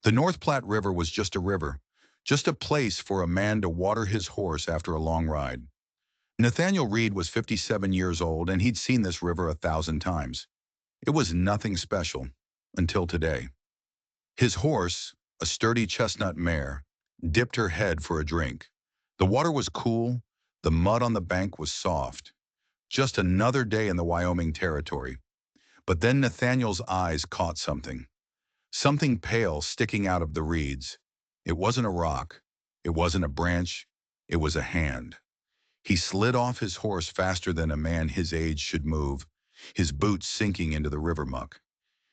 The North Platte River was just a river, just a place for a man to water his horse after a long ride. Nathaniel Reed was 57 years old, and he'd seen this river 1,000 times. It was nothing special until today. His horse, a sturdy chestnut mare, dipped her head for a drink. The water was cool, the mud on the bank was soft. Just another day in the Wyoming Territory. But then Nathaniel's eyes caught something. Something pale sticking out of the reeds. It wasn't a rock. It wasn't a branch. It was a hand. He slid off his horse faster than a man his age should move, his boots sinking into the river muck.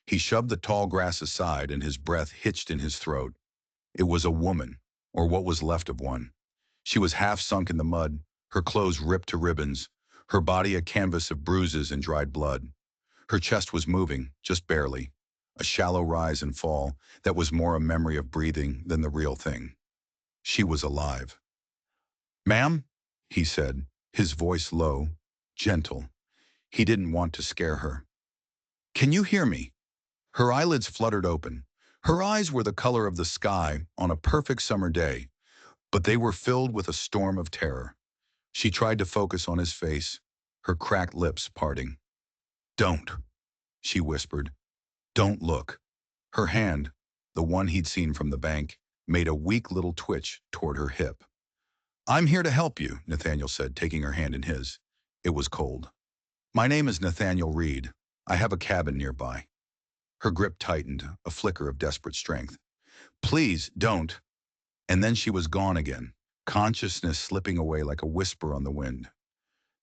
He shoved the tall grass aside and his breath hitched in his throat. It was a woman, or what was left of one. She was half sunk in the mud, her clothes ripped to ribbons, her body a canvas of bruises and dried blood. Her chest was moving, just barely, a shallow rise and fall that was more a memory of breathing than the real thing. She was alive. "Ma'am," he said, his voice low, gentle. He didn't want to scare her. "Can you hear me?" Her eyelids fluttered open. Her eyes were the color of the sky on a perfect summer day, but they were filled with a storm of terror. She tried to focus on his face, her cracked lips parting. "Don't," she whispered. "Don't look." Her hand, the one he'd seen from the bank, made a weak little twitch toward her hip. "I'm here to help you," Nathaniel said, taking her hand in his. It was cold. "My name is Nathaniel Reed. I have a cabin nearby." Her grip tightened, a flicker of desperate strength. "Please, don't." And then she was gone again, consciousness slipping away like a whisper on the wind.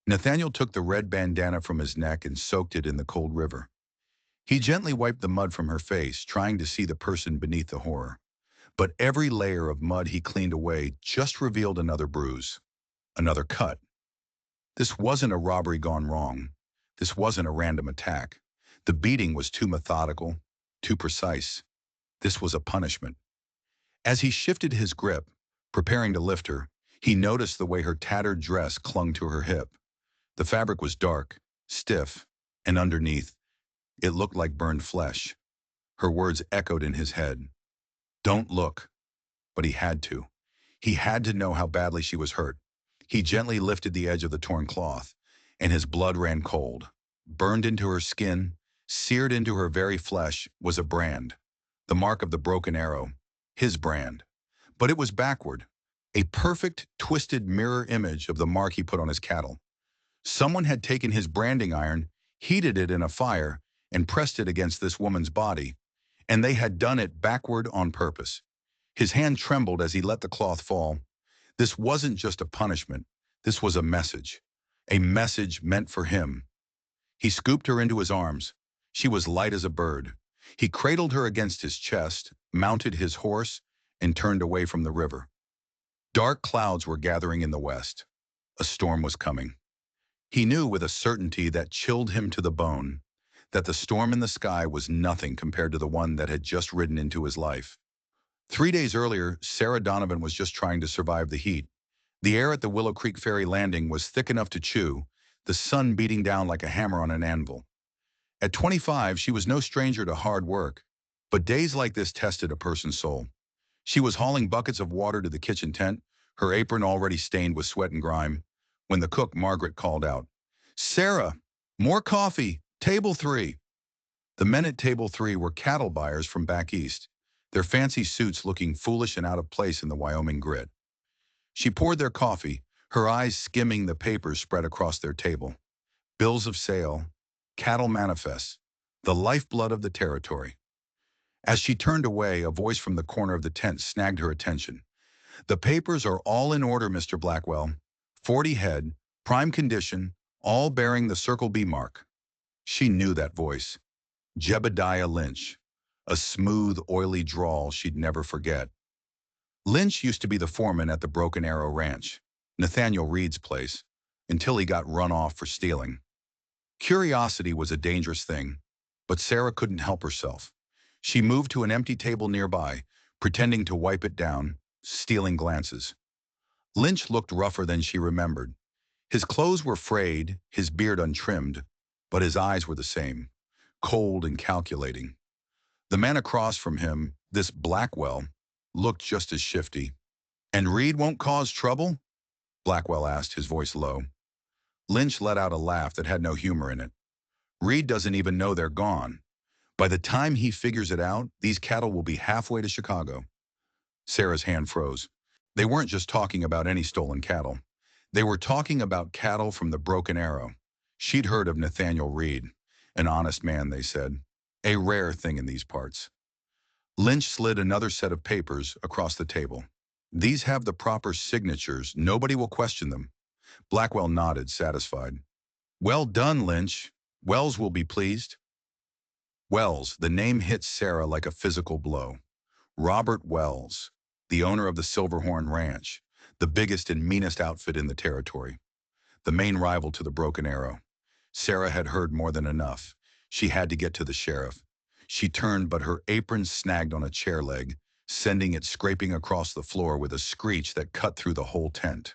Nathaniel took the red bandana from his neck and soaked it in the cold river. He gently wiped the mud from her face, trying to see the person beneath the horror. But every layer of mud he cleaned away just revealed another bruise, another cut. This wasn't a robbery gone wrong. This wasn't a random attack. The beating was too methodical, too precise. This was a punishment. As he shifted his grip, preparing to lift her, he noticed the way her tattered dress clung to her hip. The fabric was dark, stiff, and underneath, it looked like burned flesh. Her words echoed in his head. "Don't look." But he had to. He had to know how badly she was hurt. He gently lifted the edge of the torn cloth, and his blood ran cold. Burned into her skin, seared into her very flesh, was a brand. The mark of the broken arrow. His brand. But it was backward. A perfect, twisted mirror image of the mark he put on his cattle. Someone had taken his branding iron, heated it in a fire, and pressed it against this woman's body. And they had done it backward on purpose. His hand trembled as he let the cloth fall. This wasn't just a punishment. This was a message. A message meant for him. He scooped her into his arms. She was light as a bird. He cradled her against his chest, mounted his horse, and turned away from the river. Dark clouds were gathering in the west. A storm was coming. He knew with a certainty that chilled him to the bone that the storm in the sky was nothing compared to the one that had just ridden into his life. 3 days earlier, Sarah Donovan was just trying to survive the heat. The air at the Willow Creek Ferry landing was thick enough to chew, the sun beating down like a hammer on an anvil. At 25, she was no stranger to hard work, but days like this tested a person's soul. She was hauling buckets of water to the kitchen tent, her apron already stained with sweat and grime, when the cook, Margaret, called out, "Sarah, more coffee, table 3. The men at table 3 were cattle buyers from back east, their fancy suits looking foolish and out of place in the Wyoming grit. She poured their coffee, her eyes skimming the papers spread across their table. Bills of sale, cattle manifests, the lifeblood of the territory. As she turned away, a voice from the corner of the tent snagged her attention. "The papers are all in order, Mr. Blackwell. 40 head, prime condition, all bearing the Circle B mark." She knew that voice. Jebediah Lynch. A smooth, oily drawl she'd never forget. Lynch used to be the foreman at the Broken Arrow Ranch, Nathaniel Reed's place, until he got run off for stealing. Curiosity was a dangerous thing, but Sarah couldn't help herself. She moved to an empty table nearby, pretending to wipe it down, stealing glances. Lynch looked rougher than she remembered. His clothes were frayed, his beard untrimmed, but his eyes were the same, cold and calculating. The man across from him, this Blackwell, looked just as shifty. "And Reed won't cause trouble?" Blackwell asked, his voice low. Lynch let out a laugh that had no humor in it. "Reed doesn't even know they're gone. By the time he figures it out, these cattle will be halfway to Chicago." Sarah's hand froze. They weren't just talking about any stolen cattle. They were talking about cattle from the Broken Arrow. She'd heard of Nathaniel Reed. An honest man, they said. A rare thing in these parts. Lynch slid another set of papers across the table. "These have the proper signatures. Nobody will question them." Blackwell nodded, satisfied. "Well done, Lynch. Wells will be pleased." Wells, the name hit Sarah like a physical blow. Robert Wells, the owner of the Silverhorn Ranch, the biggest and meanest outfit in the territory, the main rival to the Broken Arrow. Sarah had heard more than enough. She had to get to the sheriff. She turned, but her apron snagged on a chair leg, sending it scraping across the floor with a screech that cut through the whole tent.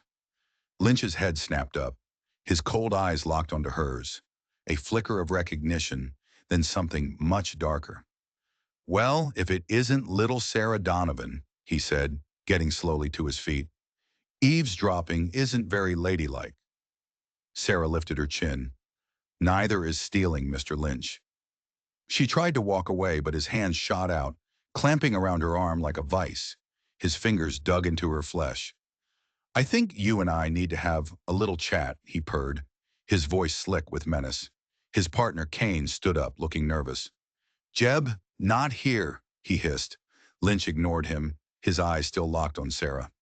Lynch's head snapped up. His cold eyes locked onto hers. A flicker of recognition, then something much darker. "Well, if it isn't little Sarah Donovan," he said, getting slowly to his feet. "Eavesdropping isn't very ladylike." Sarah lifted her chin. "Neither is stealing, Mr. Lynch." She tried to walk away, but his hand shot out, clamping around her arm like a vice. His fingers dug into her flesh. "I think you and I need to have a little chat," he purred, his voice slick with menace. His partner, Kane, stood up, looking nervous. "Jeb, not here," he hissed. Lynch ignored him, his eyes still locked on Sarah.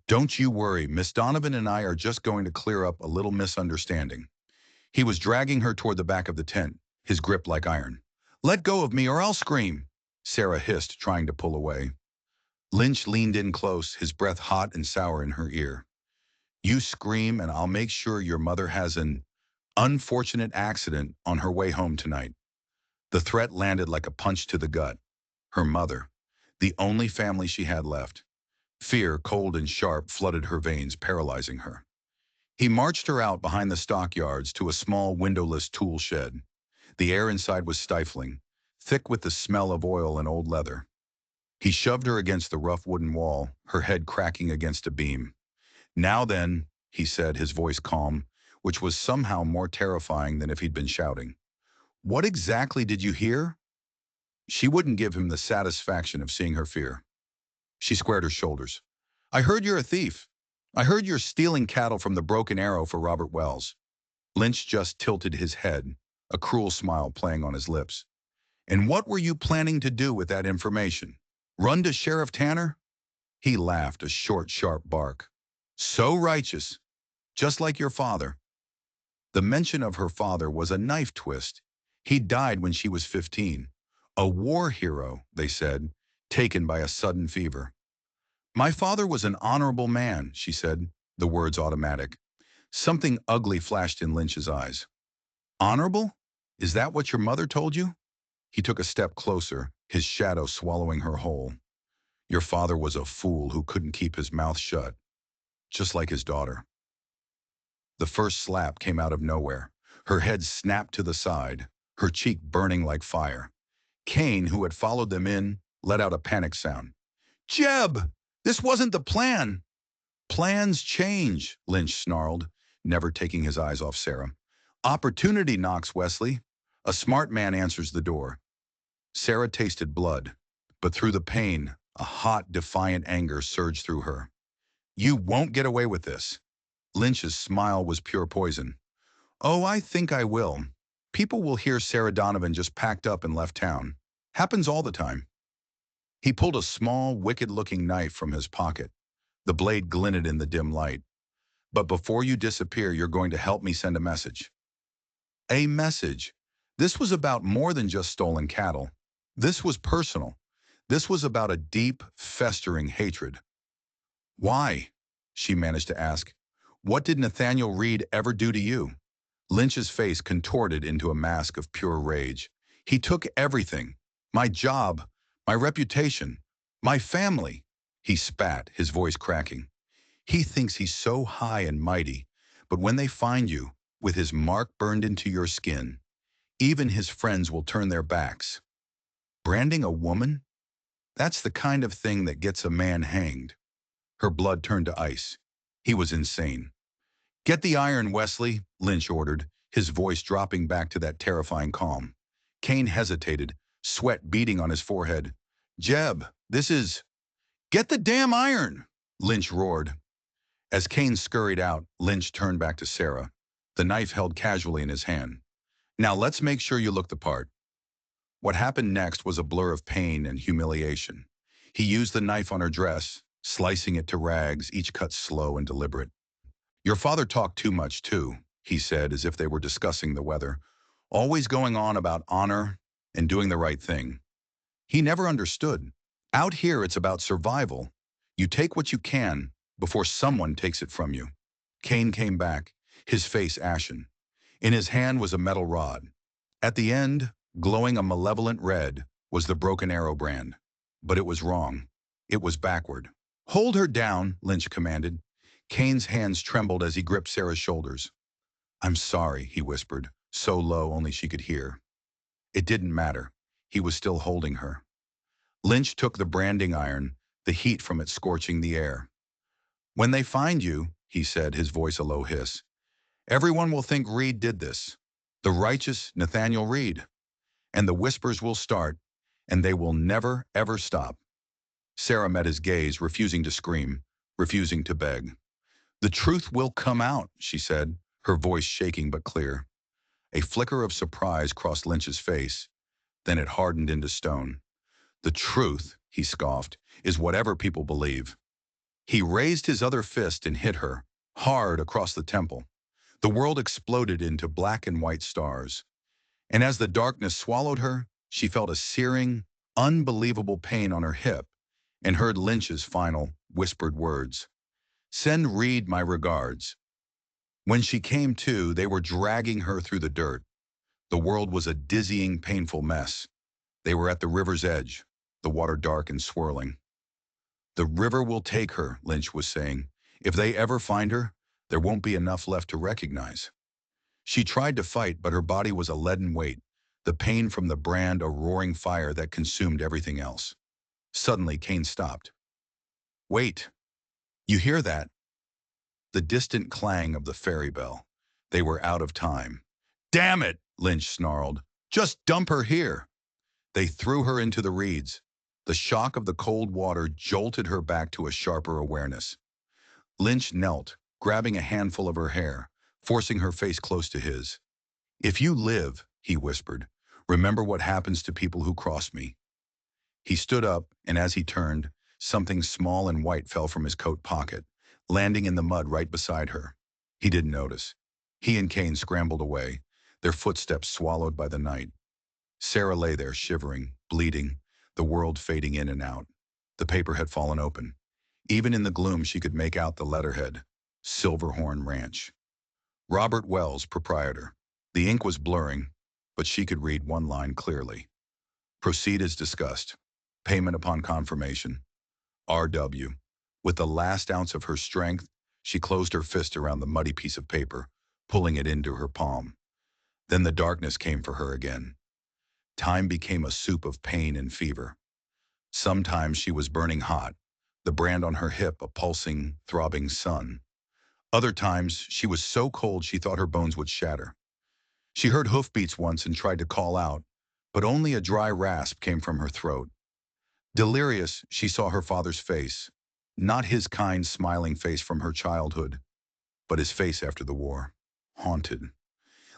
"Don't you worry, Miss Donovan and I are just going to clear up a little misunderstanding." He was dragging her toward the back of the tent, his grip like iron. "Let go of me or I'll scream," Sarah hissed, trying to pull away. Lynch leaned in close, his breath hot and sour in her ear. "You scream and I'll make sure your mother has an unfortunate accident on her way home tonight." The threat landed like a punch to the gut. Her mother, the only family she had left. Fear, cold and sharp, flooded her veins, paralyzing her. He marched her out behind the stockyards to a small windowless tool shed. The air inside was stifling, thick with the smell of oil and old leather. He shoved her against the rough wooden wall, her head cracking against a beam. "Now then," he said, his voice calm, which was somehow more terrifying than if he'd been shouting. "What exactly did you hear?" She wouldn't give him the satisfaction of seeing her fear. She squared her shoulders. "I heard you're a thief. I heard you're stealing cattle from the Broken Arrow for Robert Wells." Lynch just tilted his head, a cruel smile playing on his lips. "And what were you planning to do with that information? Run to Sheriff Tanner?" He laughed, a short, sharp bark. "So righteous, just like your father." The mention of her father was a knife twist. He died when she was 15. A war hero, they said, taken by a sudden fever. "My father was an honorable man," she said, the words automatic. Something ugly flashed in Lynch's eyes. "Honorable? Is that what your mother told you?" He took a step closer, his shadow swallowing her whole. "Your father was a fool who couldn't keep his mouth shut, just like his daughter." The first slap came out of nowhere. Her head snapped to the side, her cheek burning like fire. Kane, who had followed them in, let out a panic sound. "Jeb! This wasn't the plan!" "Plans change," Lynch snarled, never taking his eyes off Sarah. "Opportunity knocks, Wesley. A smart man answers the door." Sarah tasted blood, but through the pain, a hot, defiant anger surged through her. "You won't get away with this." Lynch's smile was pure poison. "Oh, I think I will. People will hear Sarah Donovan just packed up and left town. Happens all the time." He pulled a small, wicked-looking knife from his pocket. The blade glinted in the dim light. "But before you disappear, you're going to help me send a message." A message. This was about more than just stolen cattle. This was personal. This was about a deep, festering hatred. "Why?" she managed to ask. "What did Nathaniel Reed ever do to you?" Lynch's face contorted into a mask of pure rage. "He took everything. My job, my reputation, my family." He spat, his voice cracking. "He thinks he's so high and mighty, but when they find you, with his mark burned into your skin, even his friends will turn their backs." Branding a woman? That's the kind of thing that gets a man hanged. Her blood turned to ice. He was insane. Get the iron, Wesley, Lynch ordered, his voice dropping back to that terrifying calm. Kane hesitated, sweat beading on his forehead. Jeb, this is... Get the damn iron, Lynch roared. As Kane scurried out, Lynch turned back to Sarah, the knife held casually in his hand. Now let's make sure you look the part. What happened next was a blur of pain and humiliation. He used the knife on her dress, slicing it to rags, each cut slow and deliberate. Your father talked too much, too, he said, as if they were discussing the weather, always going on about honor and doing the right thing. He never understood. Out here, it's about survival. You take what you can before someone takes it from you. Kane came back, his face ashen. In his hand was a metal rod. At the end, glowing a malevolent red, was the broken arrow brand. But it was wrong. It was backward. Hold her down, Lynch commanded. Kane's hands trembled as he gripped Sarah's shoulders. I'm sorry, he whispered, so low only she could hear. It didn't matter. He was still holding her. Lynch took the branding iron, the heat from it scorching the air. When they find you, he said, his voice a low hiss, everyone will think Reed did this. The righteous Nathaniel Reed. And the whispers will start, and they will never, ever stop. Sarah met his gaze, refusing to scream, refusing to beg. The truth will come out, she said, her voice shaking but clear. A flicker of surprise crossed Lynch's face, then it hardened into stone. The truth, he scoffed, is whatever people believe. He raised his other fist and hit her, hard across the temple. The world exploded into black and white stars. And as the darkness swallowed her, she felt a searing, unbelievable pain on her hip and heard Lynch's final, whispered words. Send Reed my regards. When she came to, they were dragging her through the dirt. The world was a dizzying, painful mess. They were at the river's edge, the water dark and swirling. The river will take her, Lynch was saying. If they ever find her, there won't be enough left to recognize. She tried to fight, but her body was a leaden weight, the pain from the brand a roaring fire that consumed everything else. Suddenly, Kane stopped. Wait, you hear that? The distant clang of the ferry bell. They were out of time. Damn it, Lynch snarled. Just dump her here. They threw her into the reeds. The shock of the cold water jolted her back to a sharper awareness. Lynch knelt, grabbing a handful of her hair, forcing her face close to his. If you live, he whispered, remember what happens to people who cross me. He stood up, and as he turned, something small and white fell from his coat pocket, landing in the mud right beside her. He didn't notice. He and Kane scrambled away, their footsteps swallowed by the night. Sarah lay there, shivering, bleeding, the world fading in and out. The paper had fallen open. Even in the gloom, she could make out the letterhead, Silverhorn Ranch. Robert Wells, proprietor. The ink was blurring, but she could read one line clearly. Proceed as discussed. Payment upon confirmation. R.W. With the last ounce of her strength, she closed her fist around the muddy piece of paper, pulling it into her palm. Then the darkness came for her again. Time became a soup of pain and fever. Sometimes she was burning hot, the brand on her hip a pulsing, throbbing sun. Other times she was so cold she thought her bones would shatter. She heard hoofbeats once and tried to call out, but only a dry rasp came from her throat. Delirious, she saw her father's face, not his kind, smiling face from her childhood, but his face after the war, haunted.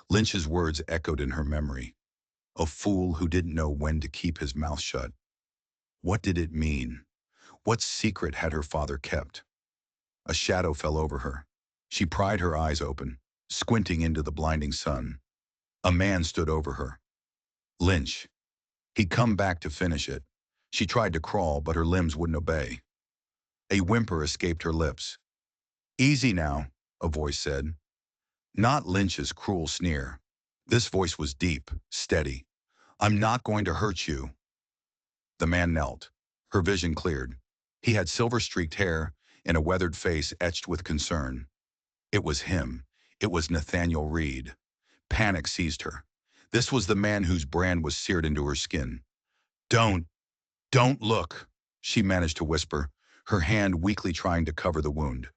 Lynch's words echoed in her memory. A fool who didn't know when to keep his mouth shut. What did it mean? What secret had her father kept? A shadow fell over her. She pried her eyes open, squinting into the blinding sun. A man stood over her. Lynch. He'd come back to finish it. She tried to crawl, but her limbs wouldn't obey. A whimper escaped her lips. Easy now, a voice said. Not Lynch's cruel sneer. This voice was deep, steady. I'm not going to hurt you. The man knelt. Her vision cleared. He had silver-streaked hair and a weathered face etched with concern. It was him. It was Nathaniel Reed. Panic seized her. This was the man whose brand was seared into her skin. Don't, don't look, she managed to whisper, her hand weakly trying to cover the wound.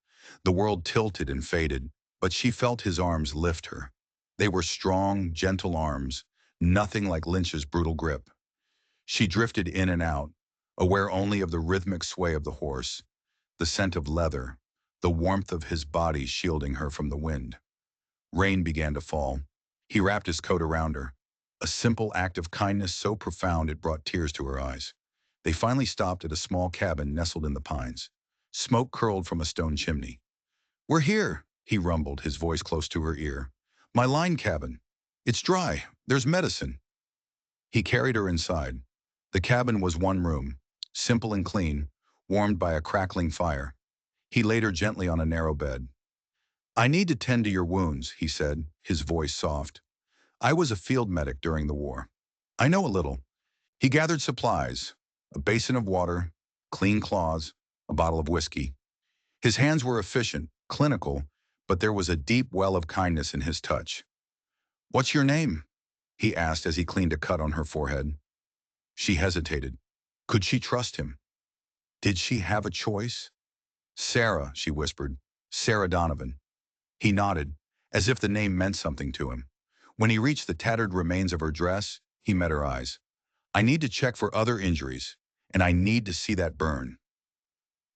The world tilted and faded, but she felt his arms lift her. They were strong, gentle arms, nothing like Lynch's brutal grip. She drifted in and out, aware only of the rhythmic sway of the horse, the scent of leather, the warmth of his body shielding her from the wind. Rain began to fall. He wrapped his coat around her, a simple act of kindness so profound it brought tears to her eyes. They finally stopped at a small cabin nestled in the pines. Smoke curled from a stone chimney. "We're here," he rumbled, his voice close to her ear. "My line cabin. It's dry. There's medicine." He carried her inside. The cabin was one room, simple and clean, warmed by a crackling fire. He laid her gently on a narrow bed. "I need to tend to your wounds," he said, his voice soft. "I was a field medic during the war. I know a little." He gathered supplies, a basin of water, clean cloths, a bottle of whiskey. His hands were efficient, clinical, but there was a deep well of kindness in his touch. "What's your name?" he asked as he cleaned a cut on her forehead. She hesitated. Could she trust him? Did she have a choice? "Sarah," she whispered. "Sarah Donovan." He nodded, as if the name meant something to him. When he reached the tattered remains of her dress, he met her eyes. "I need to check for other injuries, and I need to see that burn."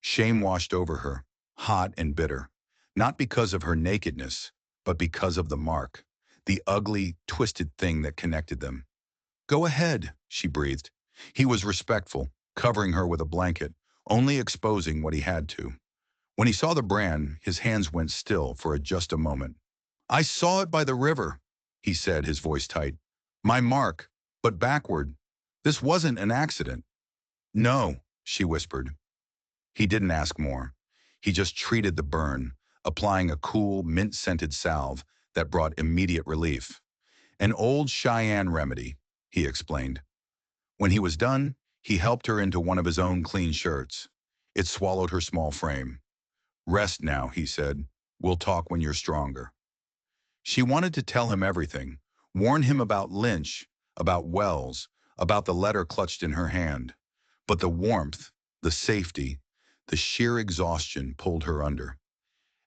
Shame washed over her, hot and bitter, not because of her nakedness, but because of the mark, the ugly, twisted thing that connected them. "Go ahead," she breathed. He was respectful, covering her with a blanket, only exposing what he had to. When he saw the brand, his hands went still for just a moment. "I saw it by the river," he said, his voice tight. "My mark, but backward. This wasn't an accident." "No," she whispered. He didn't ask more. He just treated the burn, applying a cool, mint-scented salve that brought immediate relief. "An old Cheyenne remedy," he explained. When he was done, he helped her into one of his own clean shirts. It swallowed her small frame. "Rest now," he said. "We'll talk when you're stronger." She wanted to tell him everything, warn him about Lynch, about Wells, about the letter clutched in her hand. But the warmth, the safety, the sheer exhaustion pulled her under.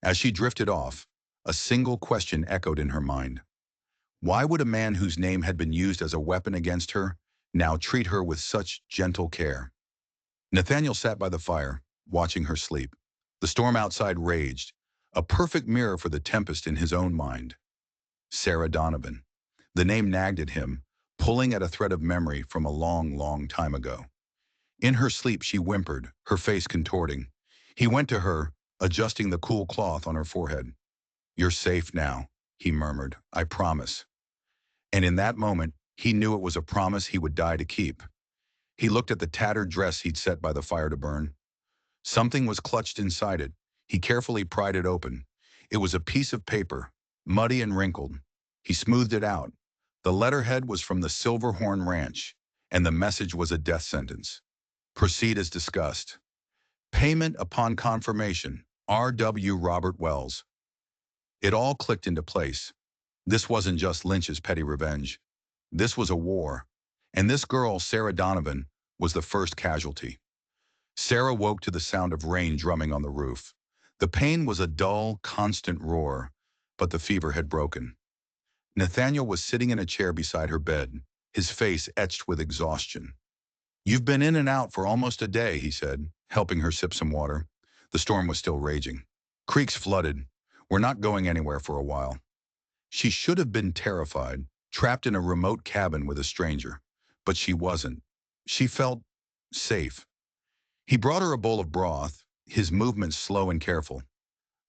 As she drifted off, a single question echoed in her mind. Why would a man whose name had been used as a weapon against her now treat her with such gentle care? Nathaniel sat by the fire, watching her sleep. The storm outside raged, a perfect mirror for the tempest in his own mind. Sarah Donovan. The name nagged at him, pulling at a thread of memory from a long, long time ago. In her sleep she whimpered, her face contorting. He went to her, adjusting the cool cloth on her forehead. "You're safe now," he murmured. "I promise." And in that moment, he knew it was a promise he would die to keep. He looked at the tattered dress he'd set by the fire to burn. Something was clutched inside it. He carefully pried it open. It was a piece of paper, muddy and wrinkled. He smoothed it out. The letterhead was from the Silverhorn Ranch, and the message was a death sentence. "Proceed as discussed. Payment upon confirmation. R.W. Robert Wells." It all clicked into place. This wasn't just Lynch's petty revenge. This was a war. And this girl, Sarah Donovan, was the first casualty. Sarah woke to the sound of rain drumming on the roof. The pain was a dull, constant roar, but the fever had broken. Nathaniel was sitting in a chair beside her bed, his face etched with exhaustion. "You've been in and out for almost a day," he said, helping her sip some water. The storm was still raging. "Creeks flooded. We're not going anywhere for a while." She should have been terrified, trapped in a remote cabin with a stranger. But she wasn't. She felt safe. He brought her a bowl of broth, his movements slow and careful.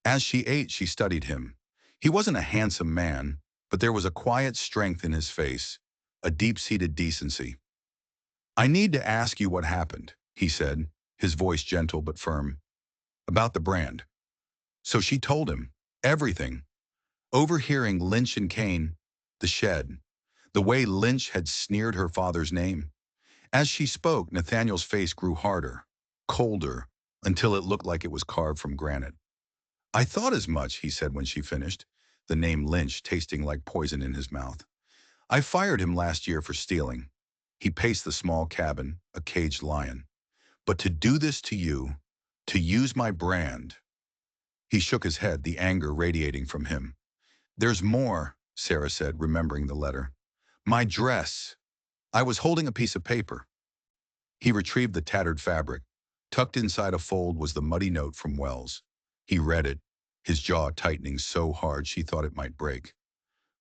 As she ate, she studied him. He wasn't a handsome man, but there was a quiet strength in his face, a deep-seated decency. "I need to ask you what happened," he said, his voice gentle but firm. "About the brand." So she told him everything, overhearing Lynch and Kane, the shed, the way Lynch had sneered her father's name. As she spoke, Nathaniel's face grew harder, colder, until it looked like it was carved from granite. "I thought as much," he said when she finished, the name Lynch tasting like poison in his mouth. "I fired him last year for stealing. He paced the small cabin, a caged lion. But to do this to you, to use my brand. He shook his head, the anger radiating from him. There's more, Sarah said, remembering the letter. My dress. I was holding a piece of paper. He retrieved the tattered fabric. Tucked inside a fold was the muddy note from Wells. He read it, his jaw tightening so hard she thought it might break.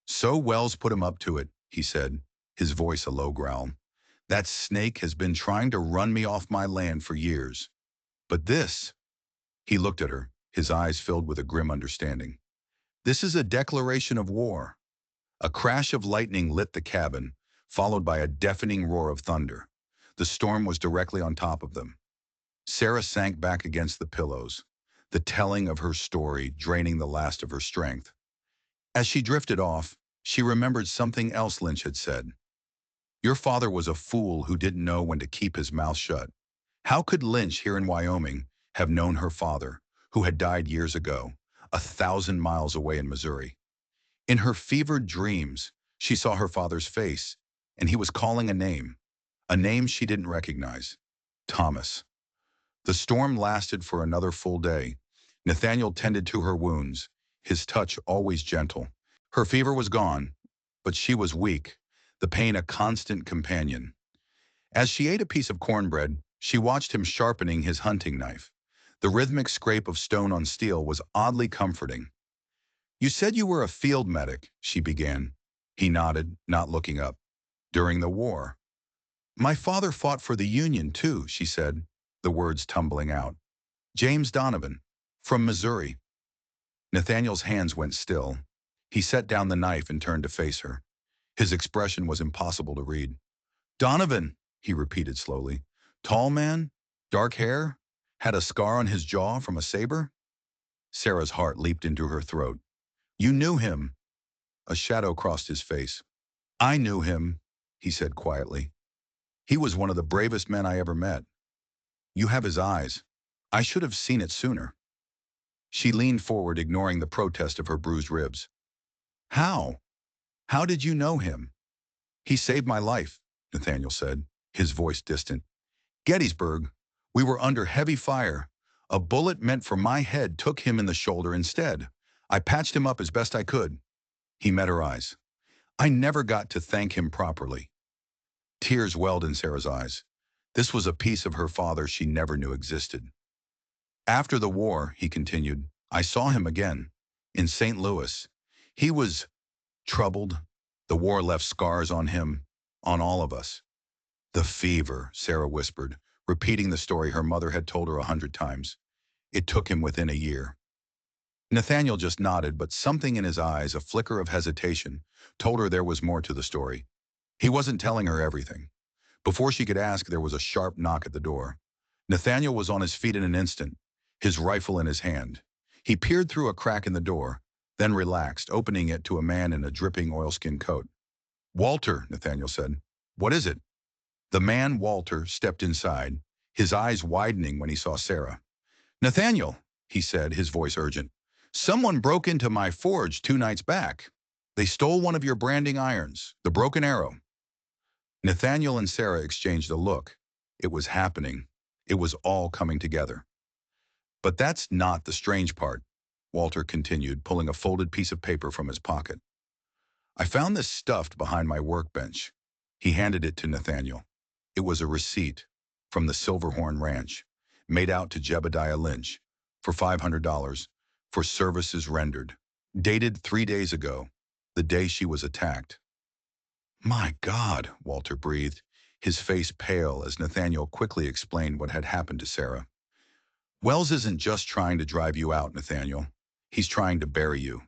So Wells put him up to it, he said, his voice a low growl. That snake has been trying to run me off my land for years. But this, he looked at her, his eyes filled with a grim understanding. This is a declaration of war. A crash of lightning lit the cabin, followed by a deafening roar of thunder. The storm was directly on top of them. Sarah sank back against the pillows, the telling of her story draining the last of her strength. As she drifted off, she remembered something else Lynch had said. Your father was a fool who didn't know when to keep his mouth shut. How could Lynch here in Wyoming have known her father, who had died years ago, 1,000 miles away in Missouri? In her fevered dreams, she saw her father's face, and he was calling a name she didn't recognize. Thomas. The storm lasted for another full day. Nathaniel tended to her wounds, his touch always gentle. Her fever was gone, but she was weak, the pain a constant companion. As she ate a piece of cornbread, she watched him sharpening his hunting knife. The rhythmic scrape of stone on steel was oddly comforting. You said you were a field medic, she began. He nodded, not looking up. During the war. My father fought for the Union too, she said, the words tumbling out. James Donovan, from Missouri. Nathaniel's hands went still. He set down the knife and turned to face her. His expression was impossible to read. Donovan, he repeated slowly. Tall man, dark hair, had a scar on his jaw from a saber? Sarah's heart leaped into her throat. You knew him. A shadow crossed his face. I knew him, he said quietly. He was one of the bravest men I ever met. You have his eyes. I should have seen it sooner. She leaned forward, ignoring the protest of her bruised ribs. How? How did you know him? He saved my life, Nathaniel said, his voice distant. Gettysburg. We were under heavy fire. A bullet meant for my head took him in the shoulder instead. I patched him up as best I could. He met her eyes. I never got to thank him properly. Tears welled in Sarah's eyes. This was a piece of her father she never knew existed. After the war, he continued, I saw him again, in St. Louis. He was troubled. The war left scars on him, on all of us. The fever, Sarah whispered, repeating the story her mother had told her 100 times. It took him within a year. Nathaniel just nodded, but something in his eyes, a flicker of hesitation, told her there was more to the story. He wasn't telling her everything. Before she could ask, there was a sharp knock at the door. Nathaniel was on his feet in an instant, his rifle in his hand. He peered through a crack in the door, then relaxed, opening it to a man in a dripping oilskin coat. Walter, Nathaniel said. What is it? The man, Walter, stepped inside, his eyes widening when he saw Sarah. Nathaniel, he said, his voice urgent. Someone broke into my forge 2 nights back. They stole one of your branding irons, the broken arrow. Nathaniel and Sarah exchanged a look. It was happening. It was all coming together. But that's not the strange part, Walter continued, pulling a folded piece of paper from his pocket. I found this stuffed behind my workbench. He handed it to Nathaniel. It was a receipt from the Silverhorn Ranch, made out to Jebediah Lynch, for $500, for services rendered, dated 3 days ago, the day she was attacked. My God, Walter breathed, his face pale as Nathaniel quickly explained what had happened to Sarah. Wells isn't just trying to drive you out, Nathaniel. He's trying to bury you.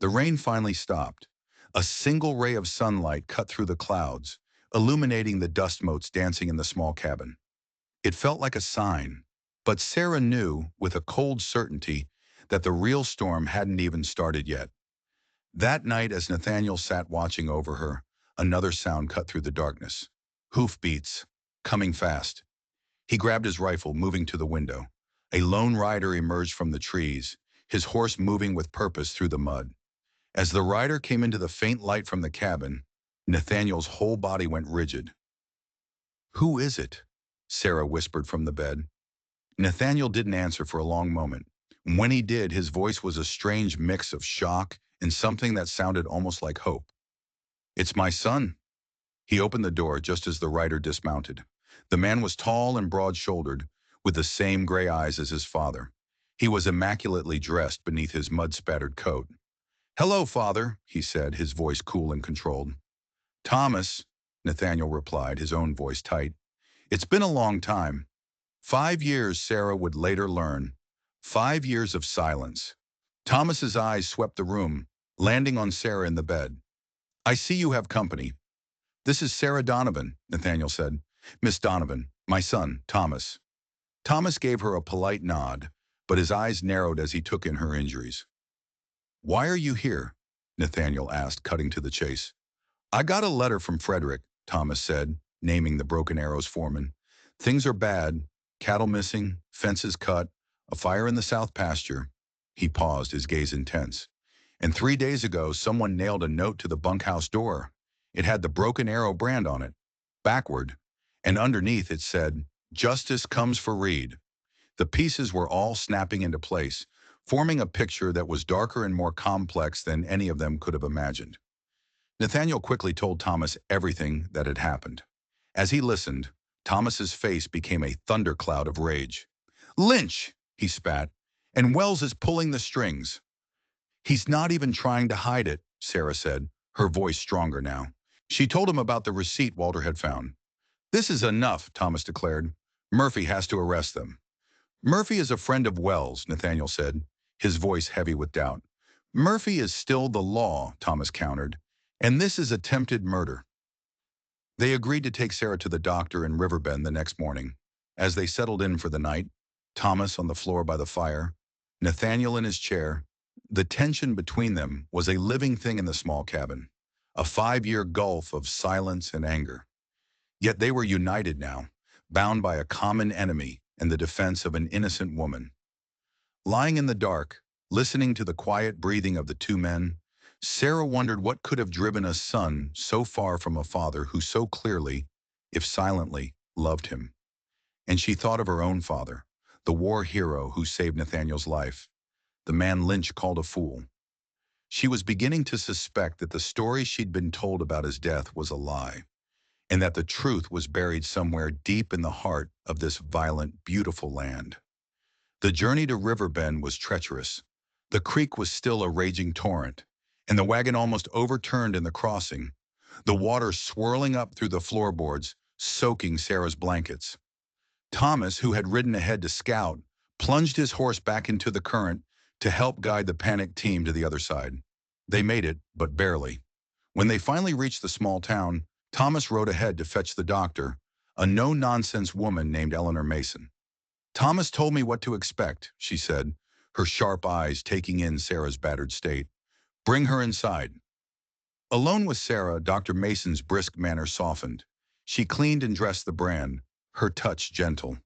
The rain finally stopped. A single ray of sunlight cut through the clouds, illuminating the dust motes dancing in the small cabin. It felt like a sign, but Sarah knew, with a cold certainty, that the real storm hadn't even started yet. That night, as Nathaniel sat watching over her, another sound cut through the darkness. Hoofbeats, coming fast. He grabbed his rifle, moving to the window. A lone rider emerged from the trees, his horse moving with purpose through the mud. As the rider came into the faint light from the cabin, Nathaniel's whole body went rigid. Who is it? Sarah whispered from the bed. Nathaniel didn't answer for a long moment. When he did, his voice was a strange mix of shock and something that sounded almost like hope. It's my son. He opened the door just as the rider dismounted. The man was tall and broad-shouldered, with the same gray eyes as his father. He was immaculately dressed beneath his mud-spattered coat. "Hello, father," he said, his voice cool and controlled. "Thomas," Nathaniel replied, his own voice tight. "It's been a long time." 5 years, Sarah would later learn. 5 years of silence. Thomas's eyes swept the room, landing on Sarah in the bed. "I see you have company." "This is Sarah Donovan," Nathaniel said. "Miss Donovan, my son, Thomas." Thomas gave her a polite nod, but his eyes narrowed as he took in her injuries. "Why are you here?" Nathaniel asked, cutting to the chase. "I got a letter from Frederick," Thomas said, naming the Broken Arrow's foreman. "Things are bad. Cattle missing, fences cut, a fire in the south pasture." He paused, his gaze intense. "And 3 days ago, someone nailed a note to the bunkhouse door. It had the Broken Arrow brand on it, backward, and underneath it said, 'Justice comes for Reed.'" The pieces were all snapping into place, forming a picture that was darker and more complex than any of them could have imagined. Nathaniel quickly told Thomas everything that had happened. As he listened, Thomas's face became a thundercloud of rage. "Lynch!" he spat. "And Wells is pulling the strings." "He's not even trying to hide it," Sarah said, her voice stronger now. She told him about the receipt Walter had found. "This is enough," Thomas declared. "Murphy has to arrest them." "Murphy is a friend of Wells," Nathaniel said, his voice heavy with doubt. "Murphy is still the law," Thomas countered, "and this is attempted murder." They agreed to take Sarah to the doctor in Riverbend the next morning. As they settled in for the night, Thomas on the floor by the fire, Nathaniel in his chair, the tension between them was a living thing in the small cabin, a 5-year gulf of silence and anger. Yet they were united now, bound by a common enemy and the defense of an innocent woman. Lying in the dark, listening to the quiet breathing of the two men, Sarah wondered what could have driven a son so far from a father who so clearly, if silently, loved him. And she thought of her own father, the war hero who saved Nathaniel's life, the man Lynch called a fool. She was beginning to suspect that the story she'd been told about his death was a lie, and that the truth was buried somewhere deep in the heart of this violent, beautiful land. The journey to Riverbend was treacherous. The creek was still a raging torrent, and the wagon almost overturned in the crossing, the water swirling up through the floorboards, soaking Sarah's blankets. Thomas, who had ridden ahead to scout, plunged his horse back into the current to help guide the panicked team to the other side. They made it, but barely. When they finally reached the small town, Thomas rode ahead to fetch the doctor, a no-nonsense woman named Eleanor Mason. "Thomas told me what to expect," she said, her sharp eyes taking in Sarah's battered state. "Bring her inside." Alone with Sarah, Dr. Mason's brisk manner softened. She cleaned and dressed the brand, her touch gentle.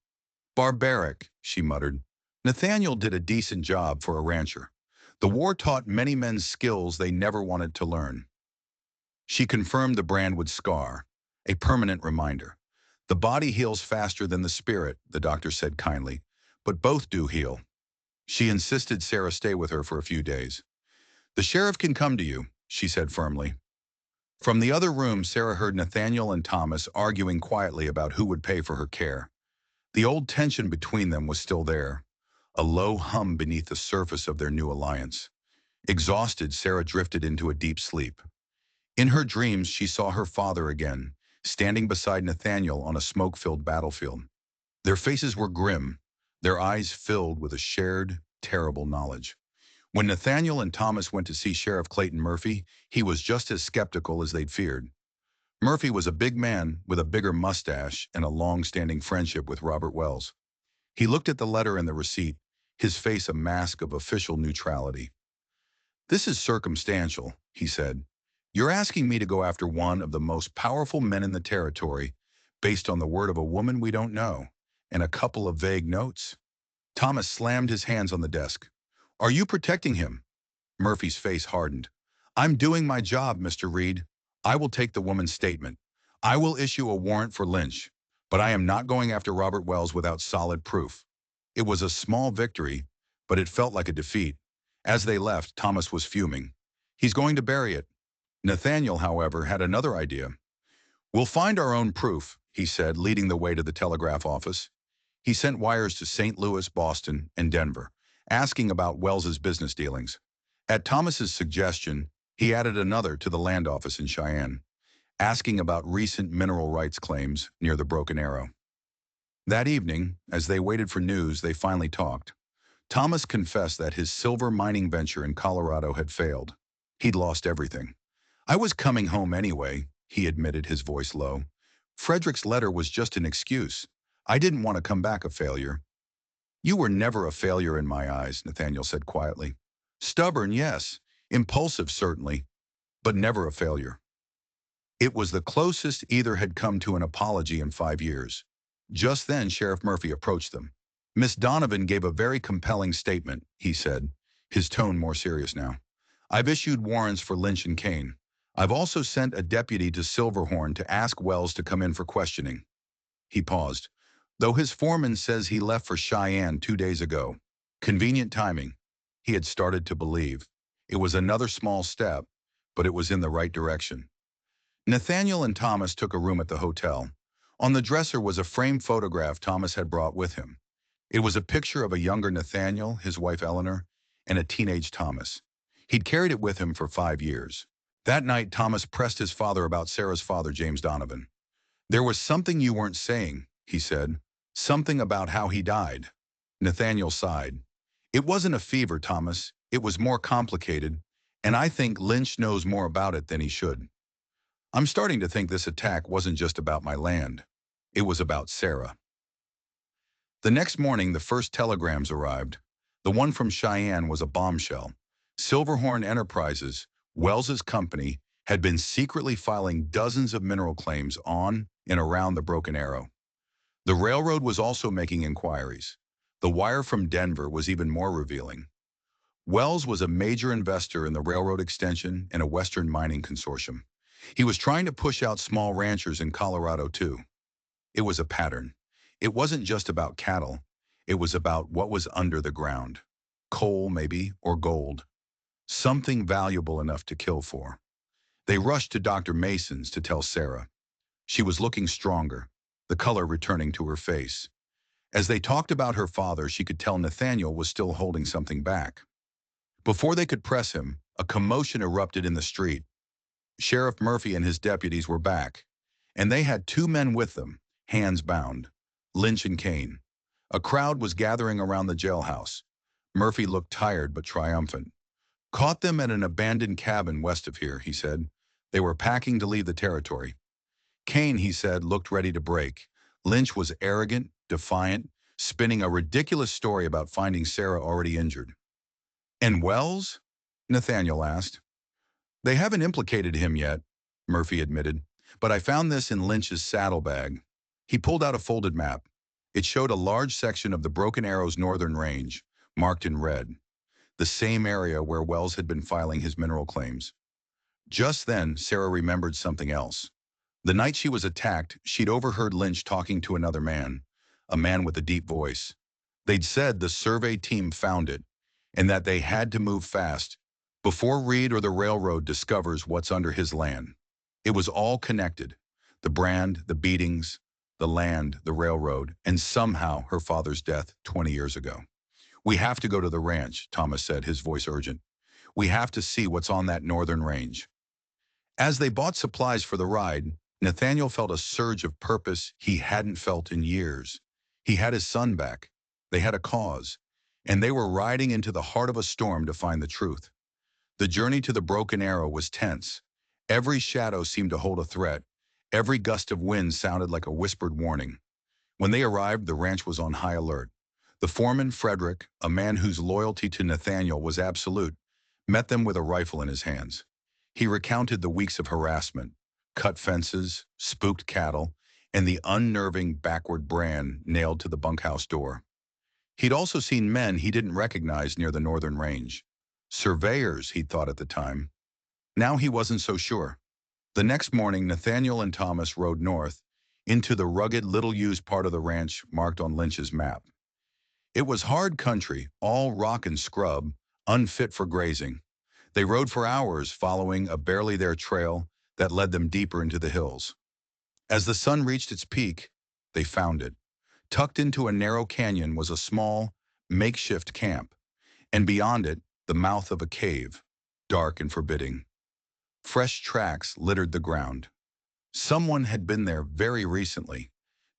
"Barbaric," she muttered. "Nathaniel did a decent job for a rancher. The war taught many men skills they never wanted to learn." She confirmed the brand would scar, a permanent reminder. "The body heals faster than the spirit," the doctor said kindly, "but both do heal." She insisted Sarah stay with her for a few days. "The sheriff can come to you," she said firmly. From the other room, Sarah heard Nathaniel and Thomas arguing quietly about who would pay for her care. The old tension between them was still there, a low hum beneath the surface of their new alliance. Exhausted, Sarah drifted into a deep sleep. In her dreams, she saw her father again, standing beside Nathaniel on a smoke-filled battlefield. Their faces were grim, their eyes filled with a shared, terrible knowledge. When Nathaniel and Thomas went to see Sheriff Clayton Murphy, he was just as skeptical as they'd feared. Murphy was a big man with a bigger mustache and a long-standing friendship with Robert Wells. He looked at the letter and the receipt, his face a mask of official neutrality. "This is circumstantial," he said. "You're asking me to go after one of the most powerful men in the territory based on the word of a woman we don't know and a couple of vague notes?" Thomas slammed his hands on the desk. "Are you protecting him?" Murphy's face hardened. "I'm doing my job, Mr. Reed. I will take the woman's statement. I will issue a warrant for Lynch. But I am not going after Robert Wells without solid proof. It was a small victory, but it felt like a defeat. As they left, Thomas was fuming. He's going to bury it. Nathaniel, however, had another idea. We'll find our own proof, he said, leading the way to the telegraph office. He sent wires to St. Louis, Boston, and Denver, asking about Wells's business dealings. At Thomas's suggestion, he added another to the land office in Cheyenne, asking about recent mineral rights claims near the Broken Arrow. That evening, as they waited for news, they finally talked. Thomas confessed that his silver mining venture in Colorado had failed. He'd lost everything. I was coming home anyway, he admitted, his voice low. Frederick's letter was just an excuse. I didn't want to come back a failure. You were never a failure in my eyes, Nathaniel said quietly. Stubborn, yes. Impulsive, certainly. But never a failure. It was the closest either had come to an apology in 5 years. Just then, Sheriff Murphy approached them. Miss Donovan gave a very compelling statement, he said, his tone more serious now. I've issued warrants for Lynch and Kane. I've also sent a deputy to Silverhorn to ask Wells to come in for questioning. He paused. Though his foreman says he left for Cheyenne 2 days ago. Convenient timing. He had started to believe. It was another small step, but it was in the right direction. Nathaniel and Thomas took a room at the hotel. On the dresser was a framed photograph Thomas had brought with him. It was a picture of a younger Nathaniel, his wife Eleanor, and a teenage Thomas. He'd carried it with him for 5 years. That night, Thomas pressed his father about Sarah's father, James Donovan. There was something you weren't saying, he said. Something about how he died. Nathaniel sighed. It wasn't a fever, Thomas. It was more complicated, and I think Lynch knows more about it than he should. I'm starting to think this attack wasn't just about my land. It was about Sarah. The next morning, the first telegrams arrived. The one from Cheyenne was a bombshell. Silverhorn Enterprises, Wells's company, had been secretly filing dozens of mineral claims on and around the Broken Arrow. The railroad was also making inquiries. The wire from Denver was even more revealing. Wells was a major investor in the railroad extension and a Western mining consortium. He was trying to push out small ranchers in Colorado too. It was a pattern. It wasn't just about cattle. It was about what was under the ground. Coal, maybe, or gold. Something valuable enough to kill for. They rushed to Dr. Mason's to tell Sarah. She was looking stronger, the color returning to her face. As they talked about her father, she could tell Nathaniel was still holding something back. Before they could press him, a commotion erupted in the street. Sheriff Murphy and his deputies were back, and they had 2 men with them, hands bound, Lynch and Kane. A crowd was gathering around the jailhouse. Murphy looked tired but triumphant. Caught them at an abandoned cabin west of here, he said. They were packing to leave the territory. Kane, he said, looked ready to break. Lynch was arrogant, defiant, spinning a ridiculous story about finding Sarah already injured. And Wells? Nathaniel asked. They haven't implicated him yet, Murphy admitted, but I found this in Lynch's saddlebag. He pulled out a folded map. It showed a large section of the Broken Arrow's northern range, marked in red, the same area where Wells had been filing his mineral claims. Just then, Sarah remembered something else. The night she was attacked, she'd overheard Lynch talking to another man, a man with a deep voice. They'd said the survey team found it, and that they had to move fast before Reed or the railroad discovers what's under his land. It was all connected. The brand, the beatings, the land, the railroad, and somehow her father's death 20 years ago. We have to go to the ranch, Thomas said, his voice urgent. We have to see what's on that northern range. As they bought supplies for the ride, Nathaniel felt a surge of purpose he hadn't felt in years. He had his son back. They had a cause, and they were riding into the heart of a storm to find the truth. The journey to the Broken Arrow was tense. Every shadow seemed to hold a threat. Every gust of wind sounded like a whispered warning. When they arrived, the ranch was on high alert. The foreman, Frederick, a man whose loyalty to Nathaniel was absolute, met them with a rifle in his hands. He recounted the weeks of harassment, cut fences, spooked cattle, and the unnerving backward brand nailed to the bunkhouse door. He'd also seen men he didn't recognize near the northern range. Surveyors, he'd thought at the time. Now he wasn't so sure. The next morning, Nathaniel and Thomas rode north into the rugged, little-used part of the ranch marked on Lynch's map. It was hard country, all rock and scrub, unfit for grazing. They rode for hours, following a barely there trail that led them deeper into the hills. As the sun reached its peak, they found it. Tucked into a narrow canyon was a small, makeshift camp, and beyond it, the mouth of a cave, dark and forbidding. Fresh tracks littered the ground. Someone had been there very recently.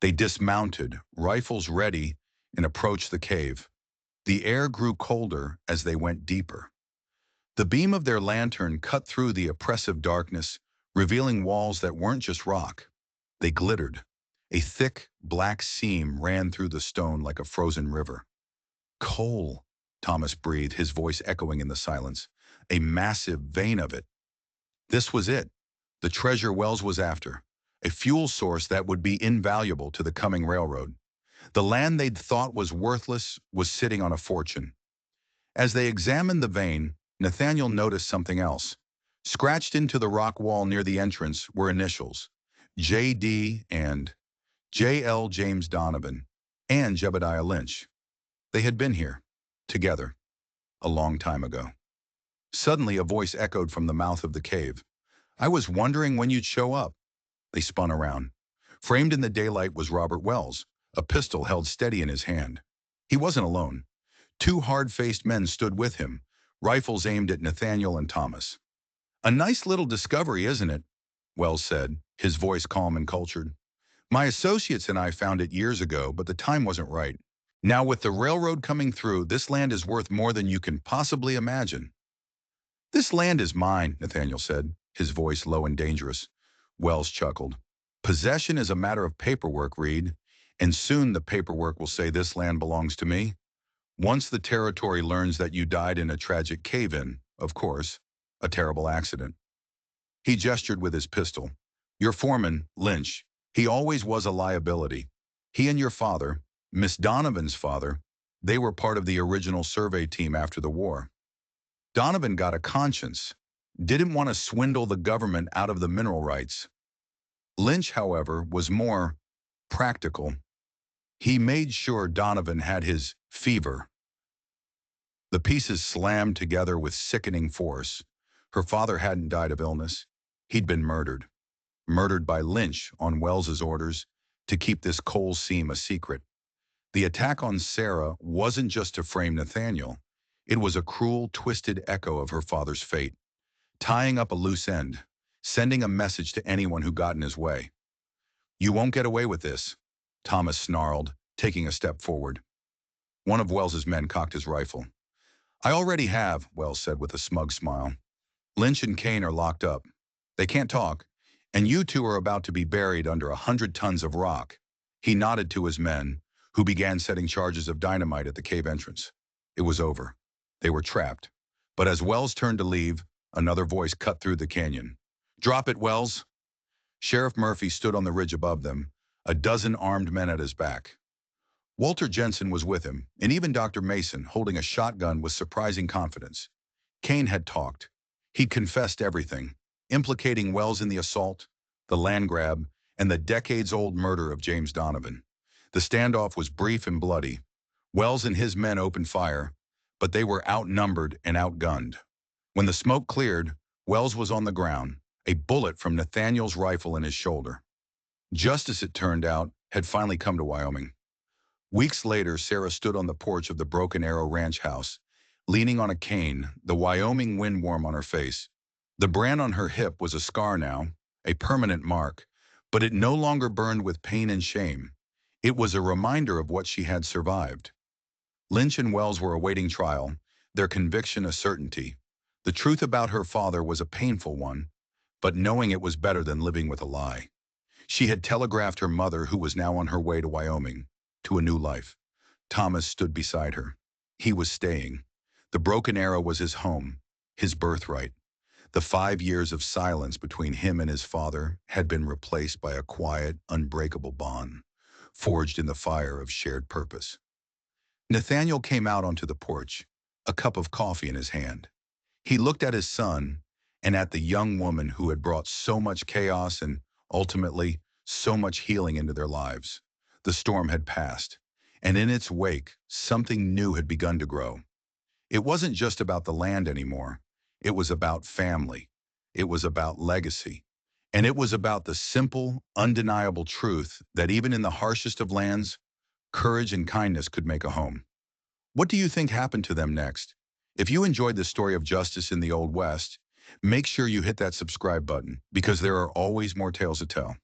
They dismounted, rifles ready, and approached the cave. The air grew colder as they went deeper. The beam of their lantern cut through the oppressive darkness, revealing walls that weren't just rock. They glittered. A thick, black seam ran through the stone like a frozen river. Coal, Thomas breathed, his voice echoing in the silence. A massive vein of it. This was it. The treasure Wells was after. A fuel source that would be invaluable to the coming railroad. The land they'd thought was worthless was sitting on a fortune. As they examined the vein, Nathaniel noticed something else. Scratched into the rock wall near the entrance were initials, J.D. and J.L. James Donovan, and Jebediah Lynch. They had been here, together, a long time ago. Suddenly a voice echoed from the mouth of the cave. "I was wondering when you'd show up." They spun around. Framed in the daylight was Robert Wells, a pistol held steady in his hand. He wasn't alone. Two hard-faced men stood with him, rifles aimed at Nathaniel and Thomas. "A nice little discovery, isn't it?" Wells said, his voice calm and cultured. "My associates and I found it years ago, but the time wasn't right. Now with the railroad coming through, this land is worth more than you can possibly imagine." "This land is mine," Nathaniel said, his voice low and dangerous. Wells chuckled. "Possession is a matter of paperwork, Reed, and soon the paperwork will say this land belongs to me. Once the territory learns that you died in a tragic cave-in, of course, a terrible accident." He gestured with his pistol. "Your foreman, Lynch, he always was a liability. He and your father, Miss Donovan's father, they were part of the original survey team after the war. Donovan got a conscience, didn't want to swindle the government out of the mineral rights. Lynch, however, was more practical. He made sure Donovan had his fever." The pieces slammed together with sickening force. Her father hadn't died of illness. He'd been murdered. Murdered by Lynch on Wells's orders to keep this coal seam a secret. The attack on Sarah wasn't just to frame Nathaniel. It was a cruel, twisted echo of her father's fate, tying up a loose end, sending a message to anyone who got in his way. "You won't get away with this," Thomas snarled, taking a step forward. One of Wells's men cocked his rifle. "I already have," Wells said with a smug smile. "Lynch and Kane are locked up. They can't talk, and you two are about to be buried under 100 tons of rock." He nodded to his men, who began setting charges of dynamite at the cave entrance. It was over. They were trapped. But as Wells turned to leave, another voice cut through the canyon. "Drop it, Wells." Sheriff Murphy stood on the ridge above them, a dozen armed men at his back. Walter Jensen was with him, and even Dr. Mason, holding a shotgun with surprising confidence. Kane had talked. He'd confessed everything, implicating Wells in the assault, the land grab, and the decades-old murder of James Donovan. The standoff was brief and bloody. Wells and his men opened fire, but they were outnumbered and outgunned. When the smoke cleared, Wells was on the ground, a bullet from Nathaniel's rifle in his shoulder. Justice, it turned out, had finally come to Wyoming. Weeks later, Sarah stood on the porch of the Broken Arrow Ranch house, leaning on a cane, the Wyoming wind warm on her face. The brand on her hip was a scar now, a permanent mark, but it no longer burned with pain and shame. It was a reminder of what she had survived. Lynch and Wells were awaiting trial, their conviction a certainty. The truth about her father was a painful one, but knowing it was better than living with a lie. She had telegraphed her mother, who was now on her way to Wyoming, to a new life. Thomas stood beside her. He was staying. The Broken Arrow was his home, his birthright. The 5 years of silence between him and his father had been replaced by a quiet, unbreakable bond, forged in the fire of shared purpose. Nathaniel came out onto the porch, a cup of coffee in his hand. He looked at his son and at the young woman who had brought so much chaos and, ultimately, so much healing into their lives. The storm had passed, and in its wake, something new had begun to grow. It wasn't just about the land anymore. It was about family. It was about legacy. And it was about the simple, undeniable truth that even in the harshest of lands, courage and kindness could make a home. What do you think happened to them next? If you enjoyed the story of justice in the Old West, make sure you hit that subscribe button because there are always more tales to tell.